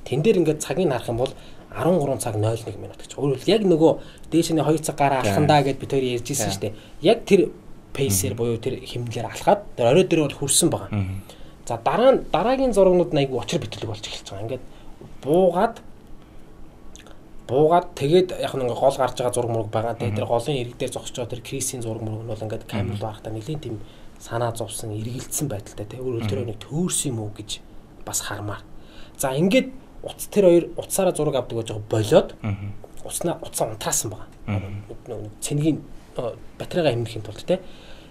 B: Тэн дээр ингээд цагийг харах юм бол 13 цаг 01 минут гэж. Өөрөөр яг нөгөө дээшний 2 цаг гараа алхандаа гэд бид хоёр ярьж ирсэн шүү дээ. Яг тэр пейсер буюу тэр хэмнэлээр алхаад тэр орой дээр бол хүрсэн байгаа. За дараагийн зургнууд айгүй учир битлэг болж эхэлж байгаа. Ингээд буугаад тэгээд яг нэг гол гарч байгаа зураг мураг байгаа. Тэгээд тэр голын ирэг дээр зогсож байгаа тэр Крисийн зураг мураг нь бол ингээд камер барахтаа нэлийн тийм санаа зовсон, эргэлдсэн байдалтай тийм өөрөөр тэр нэг төөрсөн юм уу гэж бас хармаар. За ингээд тэр хоёр утсаараа зураг авдаг гэж байгаа болоод утсаа унтраасан байгаа. Цэнгийн батарейгаа хэмнэхийн тулд тийм.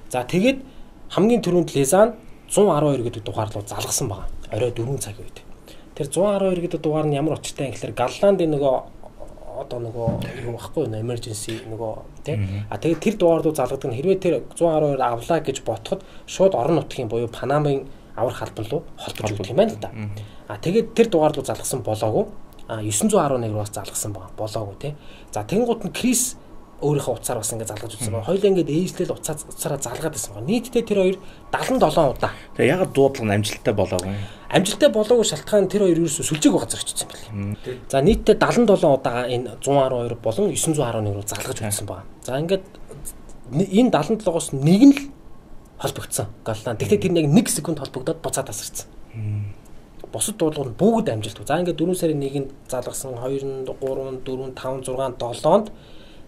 B: За тэгээд хамгийн түрүүнд Лизан 112 гэдэг дугаар руу залгасан байгаа. Орой 4 цагийн үед. Тэр 112 гэдэг дугаар нь ямар учиртай юм гэхээр Галландын нөгөө одоо нөгөө юу байхгүй нэ emergency нөгөө тий. Тэгээд тэр дугаар руу залгадаг нь хэрвээ тэр 112 авлаа гэж ботход шууд орон нутгийн буюу Панамын аврах халбан руу холбож өгдөг юм байна л да. Тэгээд тэр дугаар руу залгасан болоогүй. 911 руу бас залгасан байгаа. Болоогүй тий. За тэнгууд нь Крис өөрийнхөө утсаар бас ингээд залгаж үзсэн байна. Хоёулаа ингээд ээжлэл утсаараа залгаад байсан байна. Нийтдээ тэр хоёр 77 удаа.
A: Тэгээ ягаад дуудлага нь амжилттай болоогүй?
B: Амжилттай болоогүй шалтгаан тэр хоёр ерөөсөө сүлжээг газар очсон юм байна. За нийтдээ 77 удаа энэ 112 болон 911 руу залгаж үзсэн байна. За ингээд энэ 77-оос нэг нь л холбогдсон. Галлан. Тэгтээ тэр нэг секунд холбогдоод буцаад тасарсан. Бусад дуудлага нь бүгд амжилтгүй. За ингээд 4 сарын 1-нд залгасан 2-нд 3-нд 4-нд 5-нд 6-нд 7-нд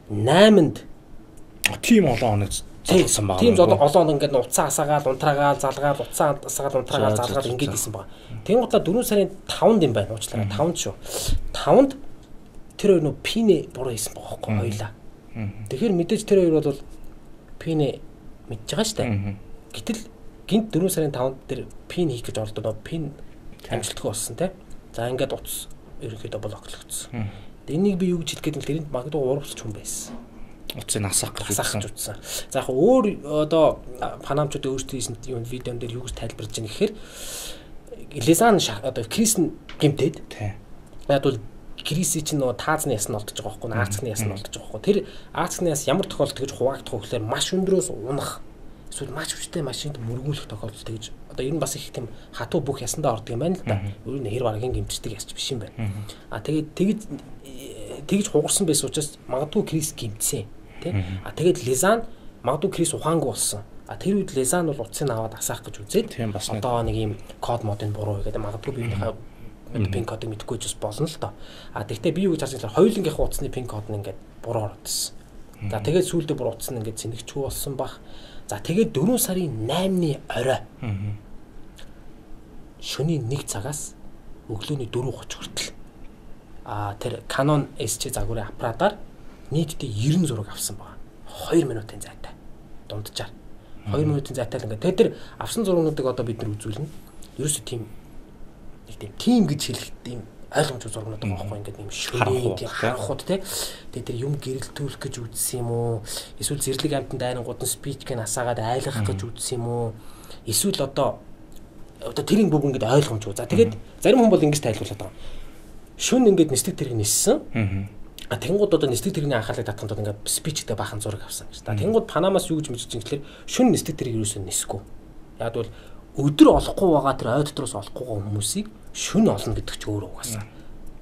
B: 8-нд
A: тийм олон хоног залгасан байгаа.
B: Тийм олон хоног ингээд уцаа асаагаал, унтраагаал, залгаал, уцаа асаагаал, унтраагаал, залгаал ингээд хийсэн байгаа. Тэнгуудаа 4 сарын 5-нд юм байна. Уучлаарай 5-нд шүү. 5-нд тэр хоёр нөө пинэ буруу хийсэн байгаа байхгүй хоёлаа. Тэгэхээр мэдээж тэр хоёр бол пинэ мэдж байгаа шүү дээ. Гэтэл гинт 4 сарын 5-нд тэр пин хийх гэж оролдоод пин амжилтгүй болсон те. За ингээд утас ерөнхийдөө блоклогдсон. Энийг би юу гэж хэлэх гээд тэрэнд магадгүй урвалж хүн байсан.
A: Утсыг асаах гэж
B: утсан. За яг өөр одоо панамчууд өөрсдөө хийсэн юм видеон дээр юу гэж тайлбарлаж байгаа гэхээр Лизан одоо Крис гимтэд. Яг бол Криси чинь нөгөө таазны ясна олдож байгаа байхгүй, аацны ясна олдож байгаа байхгүй. Тэр аацны яс ямар тохиолдолд гэж хуваагдах вэ гэхээр маш өндрөөс унах эсвэл маш хүчтэй машинд мөргүүлэх тохиолдол тэгж одоо ер нь бас их тийм хатуу бүх ясандаа ордог юм байна л да. Ер нь хэр баргийн гимтдэг ясч биш юм байна. Тэгээд тэгж хугарсан байсан учраас магадгүй Крис гимтсэн тий. Тэгээд Лизан магадгүй Крис ухаангүй болсон. Тэр үед Лизан бол утсыг аваад асаах гэж үзээд одоо нэг юм код модын буруу гэдэг магадгүй биенийхээ пин кодыг мэдэхгүй ч болно л доо. Тэгвэл би юу гэж харсан хоёулынгийнхаа утасны пин код нь ингээд буруу ордсон. За тэгээд сүүлдээ бүр утас нь ингээд цэнэгчгүй болсон бах. За тэгээд 4 сарын 8-ны орой. Шөнийн 1 цагаас өглөөний 4:30 хүртэл тэр Canon SC загварын аппаратаар нийтдээ 90 зураг авсан байна. 2 минутын зайтай. Дунджаар. 2 минутын зайтай л ингээд. Тэгээд тэр авсан зургуудыг одоо бид нар үзүүлнэ. Ерөөсөө тийм нэг тийм гэж хэлэх тийм ойлгомжтой зургууд байгаа байхгүй ингээд юм шүний тийм харанхууд те. Тэгээд тэр юм гэрэлтүүлэх гэж үзсэн юм уу? Эсвэл зэрлэг амтанд дайрангууд нь спич гэн асаагаад айлгах гэж үзсэн юм уу? Эсвэл одоо тэрийн бүгд ингээд ойлгомжгүй. За тэгээд зарим хүн бол ингэж тайлбарлаад байгаа. Шүн ингээд нислэг тэрэг ниссэн. Тэнгууд одоо нислэг тэрэгний анхаалыг татханд ингээд спичтэй баахан зураг авсан гэж. Тэнгууд Панамаас юу гэж мэдчихэж байгаа гэхээр шүн нислэг тэрэг юусэн нисэхгүй. Яг бол өдөр олохгүй байгаа тэр ой дотроос олохгүй байгаа хүмүүсийг шүн олно гэдэг ч өөрөө угаасаа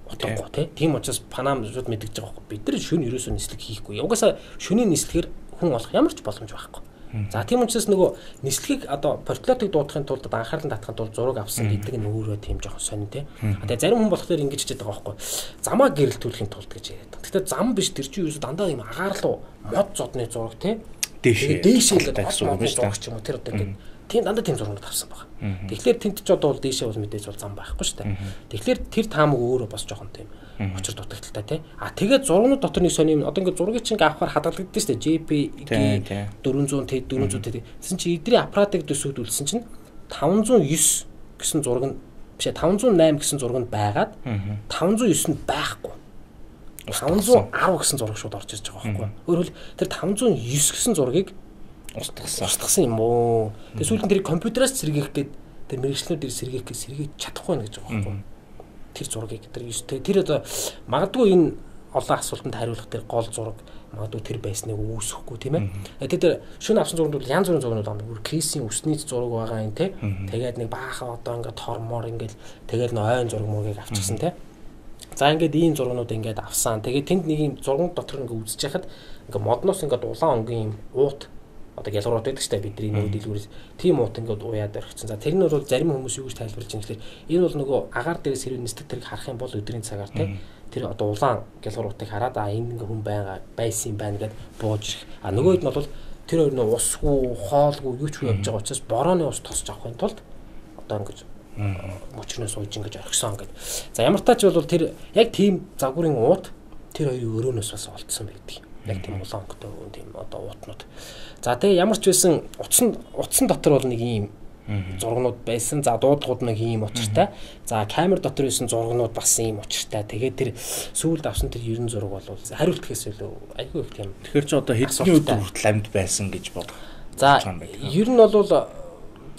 B: утгагүй тий. Тийм учраас Панам шууд мэдгэж байгаа байхгүй. Бид нар шүн ерөөсөө нислэг хийхгүй. Угаасаа шүний нислэгээр хүн олох ямар ч боломж байхгүй. За тийм учраас нөгөө нислэгийг одоо портретыг дуудахын тулд анхаарлан татахын тулд зураг авсан гэдэг нь өөрөө тийм жоохон сонин тий. Тэгээ зарим хүн болохоор ингэж хичээд байгаа байхгүй. Замаа гэрэлтүүлэхийн тулд гэж яриад. Гэхдээ зам биш тэр чинь ерөөсөө дандаа юм агаарлуу мод зодны зураг тий. Дээшээ ингээд гэсэн үг шүү дээ. Тэр одоо ингээд тийм дандаа тийм зургууд авсан байгаа. Тэгэхээр тэнд ч одоо бол дээшээ бол мэдээж бол зам байхгүй шүү дээ. Тэгэхээр тэр таамаг өөрөө бас жоохон тийм очир дутагдaltaй тий. Тэгээд зургууд дотор нэг сони юм одоо ингээд зургийг чинь авахаар хадгалагддаг шүү дээ. JPG 400 T 400 T. Тэсэн чи эдрийн аппаратыг төсөвдүүлсэн чинь 509 гэсэн зураг нь биш 508 гэсэн зураг нь байгаад 509 нь байхгүй. 510 гэсэн зураг шууд орж ирж байгаа байхгүй. Өөрөөр хэл тэр 509 гэсэн зургийг устгасан юм уу? Тэгээ сүүлд нь тэр компьютераас сэргээх гээд тэр мэрэгчлүүд дээр сэргээх гээд сэргийж чадахгүй нэ гэж байгаа байхгүй. Тэр зургийг тэр одоо магадгүй энэ олон асуултанд хариулах тэр гол зураг магадгүй тэр байсныг үүсэхгүй тийм ээ. Тэр шөнө авсан зургууд бол янз бүрийн зургууд байна. Бүр Крисийн өсний зураг байгаа юм тий. Тэгээд нэг баахан одоо ингээд тормоор ингээд тэгээд нэг ойн зураг мөргийг авчихсан тий. За ингээд ийм зургууд ингээд авсан. Тэгээд тэнд нэг юм зургууд дотор ингээд үзэж яхад ингээд модноос ингээд улаан өнгийн юм уут одоо гялгуурууд байдаг ч та бидний нөгөө дэлгүүрээс тийм уут ингээд уяад орчихсон. За тэр нь бол зарим хүмүүс юу гэж тайлбарлаж байгаа юм гэхээр энэ бол нөгөө агаар дээрээс хэрэг нисдэг тэрийг харах юм бол өдрийн цагаар тий тэр одоо улаан гялгууруудыг хараад энэ ингээ хүн байсан юм байна гэд бууж ирэх. Нөгөөд нь бол тэр хоёр нь усгүй, хоолгүй юу ч явж байгаа учраас борооны ус тосч авахын тулд одоо ингэж мөчрнөөс ууж ингэж орхисон гэд. За ямар тач бол тэр яг тийм загварын уут тэр хоёрын өрөөнөөс бас олдсон байдаг. Яг тийм улаан өнгөтэй тийм одоо уутнууд. За тэгээ ямар ч байсан утсан дотор бол нэг ийм зургнууд байсан. За дуудлагууд нэг ийм учиртай. За камер дотор байсан зургнууд бас ийм учиртай. Тэгээд тэр сүүлд авсан тэр 90 зураг бол хариултгээс илүү айгүй их тийм.
A: Тэгэхээр ч одоо хэдний өдөр хүртэл амьд байсан гэж бод.
B: За ер нь бол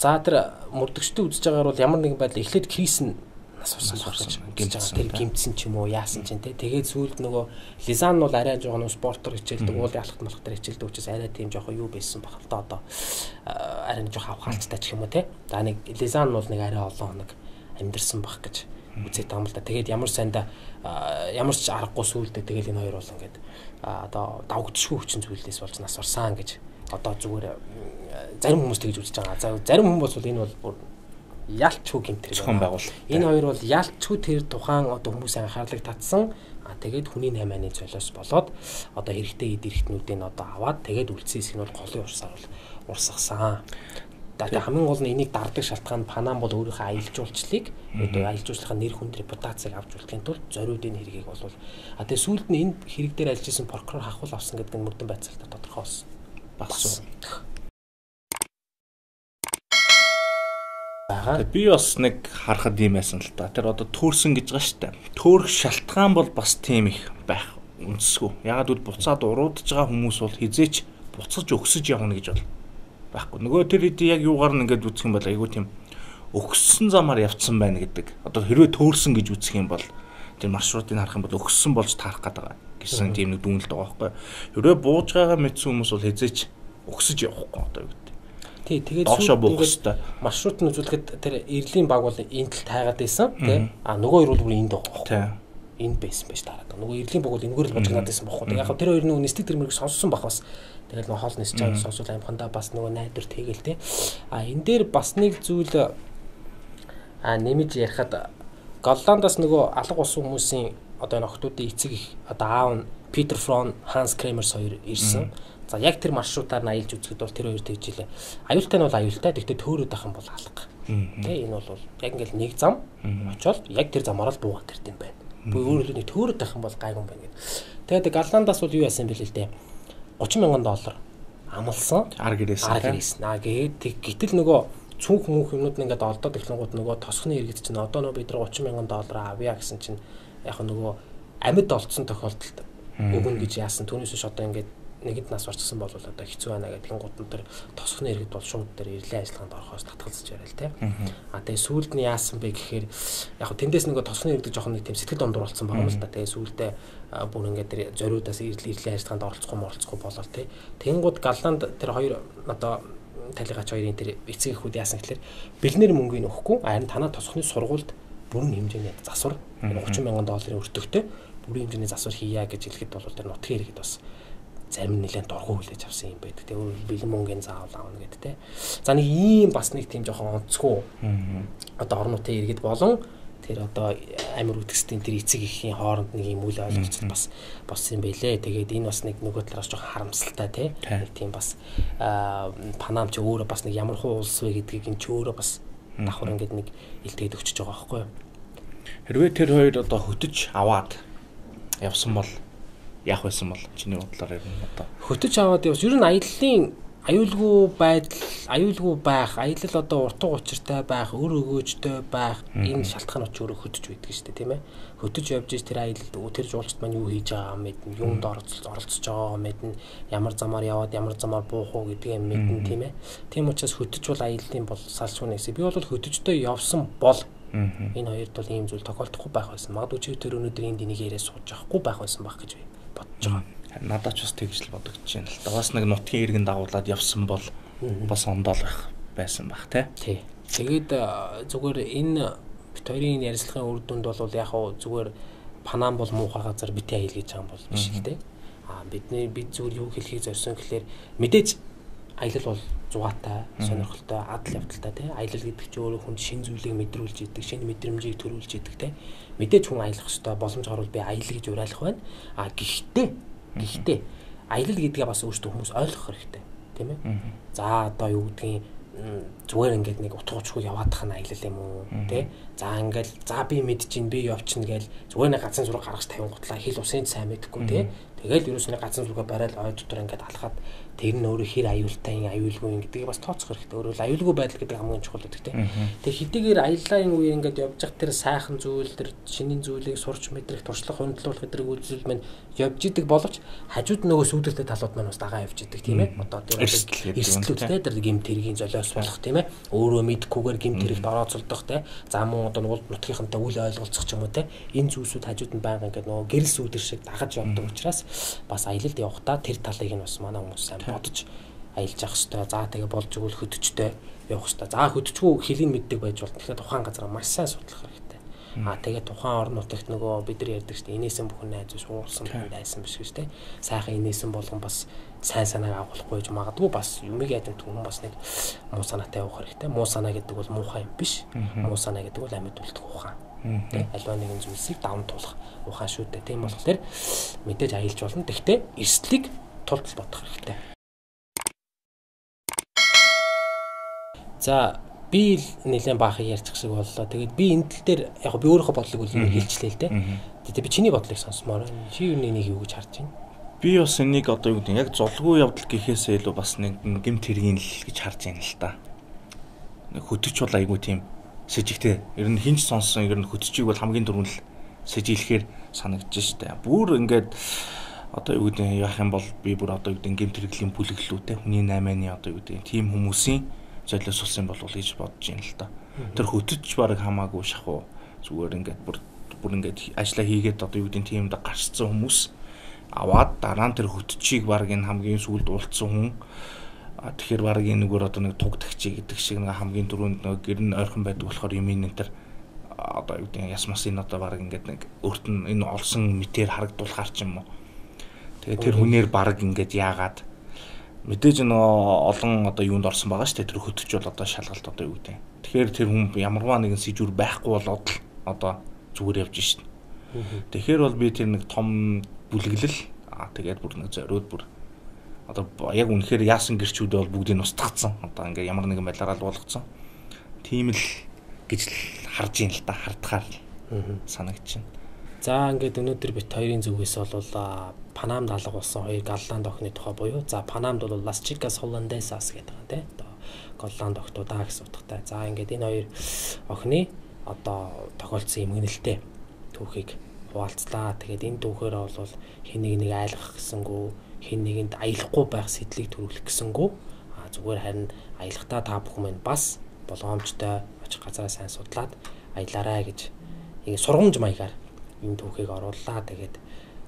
B: за тэр мөрдөгчдөө үзэж байгаагаар бол ямар нэгэн байдлаар эхлээд Крис нь асуусан тэр гимтсэн ч юм уу яасан ч тий. Тэгээд сүүлд нөгөө Лизан бол арай жоохон спортоор хичээлдэг, уулын алхат малхатаар хичээлдэг учраас арай тийм жоохон юу байсан баг л да одоо арай жоохон авхаалцтай ч юм уу тий. За нэг Лизан бол нэг арай олон хоног амьдэрсэн баг гэж үзээд байгаа юм л да. Тэгээд ямар сайндаа ямар ч аргагүй сүүлдээ тэгээд энэ хоёр бол ингээд одоо давгдшгүй хүчин зүйлээс болж нас орсан гэж одоо зүгээр зарим хүмүүс тэгж үзэж байгаа. За зарим хүмүүс бол энэ бол бүр ялчгүй гэмтрэг
A: байна.
B: Энэ хоёр бол ялчгүй тэр тухайн одоо хүмүүсийн анхаарлыг татсан. Тэгээд хүний 8-ны цолоос болоод одоо хэрэгтэй эдэрхтнүүдийг одоо аваад тэгээд үлдсэн хэсэг нь бол голын урсаар бол урсгасан. Тэгээд хамгийн гол нь энийг дарддаг шалтгаан Панам бол өөрийнхөө аялал жуулчлалыг одоо аялал жуулчлалын нэр хүнд репутацийг авч үлдэхийн тулд зориудын хэргийг бол тэгээд сүүлд нь энэ хэрэг дээр ажиллаж исэн прокурор хахуул авсан гэдэг нь мөрдөн байцаалтаа тодорхой болсон.
A: Би бас нэг харахад юм байсан л та. Тэр одоо төөрсөн гэж байгаа шүү дээ. Төөрөх шалтгаан бол бас тийм их байх үндэсгүй. Ягаад гэвэл буцаад уруудж байгаа хүмүүс бол хизээч буцаж өгсөж явна гэж бол байхгүй. Нөгөө тэр хэд яг юугаар нь ингээд үзэх юм бол айгүй тийм өгссөн замаар явцсан байна гэдэг. Одоо хэрвээ төөрсөн гэж үзэх юм бол тэр маршрутыг харах юм бол өгссөн болж таарах гэдэг гэсэн тийм нэг дүнэлт байгаа байхгүй. Хэрвээ бууж байгаа мэдсэн хүмүүс бол хизээч өгсөж явахгүй одоо юу.
B: Тий, тэгээд сүүлд маршрут нь үзүүлэхэд тэр эрлийн баг бол энд л тайгаад байсан тий. Нөгөө хоёр бол бүр энд байгаа. Тий. Энд байсан байж таарад. Нөгөө эрлийн баг бол энэгээр л божигнаад байсан бохоо. Яг тэр хоёр нөгөө нисдэг тэр мөрийг сонссон бах бас. Тэгээд нөгөө хоол нисэж байгаа сонсвол амхандаа бас нөгөө найдвар тэгээл тий. Энэ дээр бас нэг зүйл нэмж ярихад Голландаас нөгөө алга усан хүмүүсийн одоо энэ охтуудын эцэг их одоо аав нь Питер Фрон, Ханс Кремерс хоёр ирсэн. За яг тэр маршрутаар нь аялж үзэхэд бол тэр хоёр тэгж илээ. Аюултай нь бол аюултай. Гэхдээ төөрөд байх юм бол алга. Тэ энэ бол яг ингээл нэг зам очоод яг тэр замаар л буугаад ирд юм байна. Өөрөөр хэлбэл төөрөд байх юм бол гайгүй юм байна гэдэг. Тэгээд Голландаас бол юу яасан бэ л дээ. $30,000 амлсан.
A: Ар гэрээс.
B: Тэгээд гэтэл нөгөө цүнх мөнх юмнууд нь ингээд олдоод эхлэнгууд нөгөө тосхны иргэд чинь одоо нөгөө бид нар $30,000 авъя гэсэн чинь яг нөгөө амьд олдсон тохиолдолд өгнө гэж яасан. Түүнээс ш одоо ингээд нэгэд нас орчихсон бол одоо хэцүү байна гэдэг гутан дээр тосхны иргэд бол шууд дээр ирэлэн ажиллагаанд орохоос татгалзаж яриа л те. Тэгээ сүүлд нь яасан бэ гэхээр яг тэндээс нөгөө тосхны иргэд жоохон нэг тийм сэтгэл дундуур болсон байгаа юм л да. Тэгээ сүүлдээ бүр ингээд тэр зориудаас ирэлэн ажиллагаанд оролцохгүй болол те. Тэнгууд галланд тэр хоёр одоо талигач хоёрын тэр эцэг эхүүд яасан гэхээр бэлнэр мөнгөний өгөхгүй харин танаа тосхны сургуульд бүрэн хэмжээний засвар $30,000 өртөгтэй бүрэн хэмжээний засвар хийя гэж хэлэхэд бол тэр нутгийн иргэд бас зарим нэлээд дургу хүлээж авсан юм байдаг. Тэгээ бэлэн мөнгөний заавал аавна гэдэг те. За нэг ийм бас нэг тийм жоохон онцгүй одоо орон нутгийн иргэд болон тэр одоо амир үтгсдийн тэр эцэг эхийн хооронд нэг юм үйл ойлголцол бас болсон юм байлээ. Тэгээд энэ бас нэг нөгөө талаас жоохон харамсалтай те. Нэг тийм бас Панам ч өөрөө бас нэг ямар хуу улс вэ гэдгийг энэ ч өөрөө бас давхар ингээд нэг илтгэж өгчөж байгаа байхгүй юу.
A: Хэрвээ тэр хоёр одоо хөтөж аваад явсан бол яах байсан бол чиний бодлоор ер нь одоо
B: хөтөж аваад явс ер нь аяллаа аюулгүй байх, аялал одоо уртуг учиртай байх, өр өгөөжтэй байх энэ шалтгаанууд ч өөрөө хөтөж байдаг шүү дээ, тийм ээ. Хөтөж явж иж тэр аялал тэр жуулчд маань юу хийж байгаа мэднэ, юунд оролцож байгаа мэднэ, ямар замаар яваад ямар замаар буух уу гэдгийг мэднэ, тийм ээ. Тийм учраас хөтөж бол аяллаа бол салшгүй нэгсэ. Би бол хөтөжтэй явсан бол энэ хоёрд бол ийм зүйл тохиолдохгүй байх байсан. Магадгүй чи тэр өнөөдөр энд энийг яриа сууж авахгүй байх байсан баг гэж бодож байгаа.
A: Надад ч бас тэгж л бодогдож байна л да. Бас нэг нутгийн иргэн дагуулад явсан бол бас ондоол байх байсан баг тий.
B: Тэгээд зүгээр энэ бит хоёрын ярилцлагын үр дүнд бол яг хаа зүгээр Панам бол муухай газар бити аял гэж байгаа юм бол биш л тий. Бид зүгээр юу хэлхийг зорьсон гэхээр мэдээж аялал бол зугаатай, сонирхолтой, адал явдалтай тий. Аялал гэдэг чинь өөрөө хүн шин зүйлийг мэдрүүлж идэг, шин мэдрэмжийг төрүүлж идэг тий. Мэдээж хүн аялах ёстой, боломж гарвал би аялал гэж уриалах байна. Гэхдээ аялал гэдгээ бас өөртөө хүмүүс ойлгох хэрэгтэй тийм ээ. За одоо юу гэдгийг зүгээр ингээд нэг утга учиргүй яваадах нь аялал юм уу тий. За ингээл за би мэдчихин би явчихна гээл зүгээр нэг газар зураг гаргаж тавин гутлаа хил усын сайн мэдэхгүй тий. Тэгэл ерөөсөө газар зургаа барайл ой дотор ингээд алхаад тэр нь өөрөө хэр аюултай аюулгүй гэдгийг бас тооцох хэрэгтэй. Өөрөөр аюулгүй байдал гэдэг хамгийн чухал гэдэг тий. Тэгээ хэдийгээр аяллаа үеэр ингээд явж явах тэр сайхан зүйл тэр шинийн зүйлийг сурч мэдрэх туршлага хөндлөх гэдэг үзэл маань явж идэг боловч хажууд нөгөө сүйдэлтэй талууд маань бас дагаа явж идэг тийм ээ. Одоо тэр эрсдлүүдтэй тэр гимт хэргийн золиос болох тийм ээ. Өөрөө мэдхгүйгээр гимт хэрэгт орооцолдох тий. За мөн одоо нутгийнхантай үл ойлголцох ч юм уу тий. Энэ зүйлсүүд хажууд нь байнга ингээд нөгөө гэрэл сүйдэр шиг дагаж явдаг учраас бас аялалд явахдаа тэр талыг нь бас манай хүмүүс сайн бодож аялж явах хэрэгтэй. За тэгээ болж игэл хөдөжтэй явах хэрэгтэй. За хөдөжгүй хэлийг мэддэг байж бол тэгэхээр тухайн газараа маш сайн судлах хэрэгтэй. Тэгээ тухайн орон нутагт нөгөө бид нар ярьдаг шүү дээ. Инээсэн бүхэн найз шуулсан бүхэн дайсан биш шүү дээ. Сайхан инээсэн болгон бас сайн санааг агуулахгүй гэж магадгүй бас юмыг ядам түн бас нэг муу санаатай явах хэрэгтэй. Муу санаа гэдэг бол муухай юм биш. Муу санаа гэдэг бол амьд үлдэх ухаан. Альва нэгэн зүйлсийг даван туулах ухаан шүү дээ. Тийм болохоор мэдээж аялж болно. Тэгвэл эрсдлийг тултал бодох хэрэгтэй. За би нэлээд баахыг ярьчих шиг боллоо. Тэгээд би энэ тал дээр яг би өөрийнхөө бодлыг үл хэлжлээ л дээ. Тэгээд би чиний бодлыг сонсомоор чи юу нэг юу гэж харж байна?
A: Би бас энийг одоо юу гэдэг яг зулгүй явдал гэхээсээ илүү бас нэг гэмт хэргийн л гэж харж байна л та. Хөтөч бол айгүй тийм сэжигтэй. Ер нь хинч сонссон ер нь хөтчийг бол хамгийн дөрөв л сэжиглэхээр санагдаж штэ. Бүр ингээд одоо юу гэдэг яах юм бол би бүр одоо юу гэдэг гэмт хэрэглийн бүлэглэлүүтэй хүний 8-ны одоо юу гэдэг тийм хүмүүсийн золиос улсын болов гэж бодож байна л та. Тэр хөтөч баг хамаагүй шахуу зүгээр ингээд бүр ингээд ажиллаа хийгээд одоо юу гэдэг тиймд гарцсан хүмүүс аваад дараа нь тэр хөтчийг баг энэ хамгийн сүүлд уулцсан хүн тэгэхээр баг энэ нүгээр одоо нэг туг тагчи гэдэг шиг нэг хамгийн дөрөнд нэг гэр нь ойрхон байдаг болохоор юм энэ тэр одоо юу гэдэг ясмас энэ одоо баг ингээд нэг өөрт нь энэ олсон мэтээр харагдуулахар ч юм уу. Тэгээ тэр хүнээр баг ингээд яагаад мэдээж нөө олон одоо юунд орсон байгаа шүү дээ. Тэр хөтөч бол одоо шалгалт одоо юу гэдэг. Тэгэхээр тэр хүн ямарваа нэгэн сэжүр байхгүй болоод л одоо зүгээр явж шít. Тэгэхээр бол би тэр нэг том бүлэглэл тэгээд бүр нэг зориуд бүр одоо яг үнэхээр яасан гэрчүүд бол бүгдийг устгацсан. Одоо ингээ ямар нэгэн байдлаар л болгоцсон. Тийм л гэж л харж ийн л та хардахаар санагдаж байна.
B: За ингээд өнөөдөр бит хоёрын зүгээс бол Панамд алга болсон хоёр галланд охины тухай буюу за Панамд бол Las Chicas Holandesas гэдэг байгаа тийм. Голланд охтуудаа гэсэн утгатай. За ингээд энэ хоёр охины одоо тохиолдсон юм гэнэлтэй түүхийг хуваалцлаа. Тэгээд энэ түүхээр бол хэн нэг айлгах гэсэнгүү, хэн нэгэнд аялахгүй байх сэтлийг төрүүлэх гэсэнгүү. Зүгээр харин аялахтаа та бүхэн минь бас болгоомжтой очих газараа сайн судлаад аялаарай гэж сургамж маягаар энэ түүхийг орууллаа. Тэгээд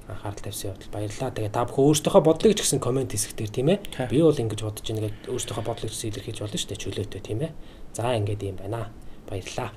B: анхаарал тавьсан явдал баярлалаа. Тэгээд та бүхэн өөрсдийнхөө бодлыг ч гэсэн комент хэсгээр тийм ээ. Би бол ингэж бодож байна гэдэг өөрсдийнхөө бодлыг илэрхийлж болно шүү дээ, чөлөөтэй тийм ээ. За ингээд юм байна. Баярлалаа.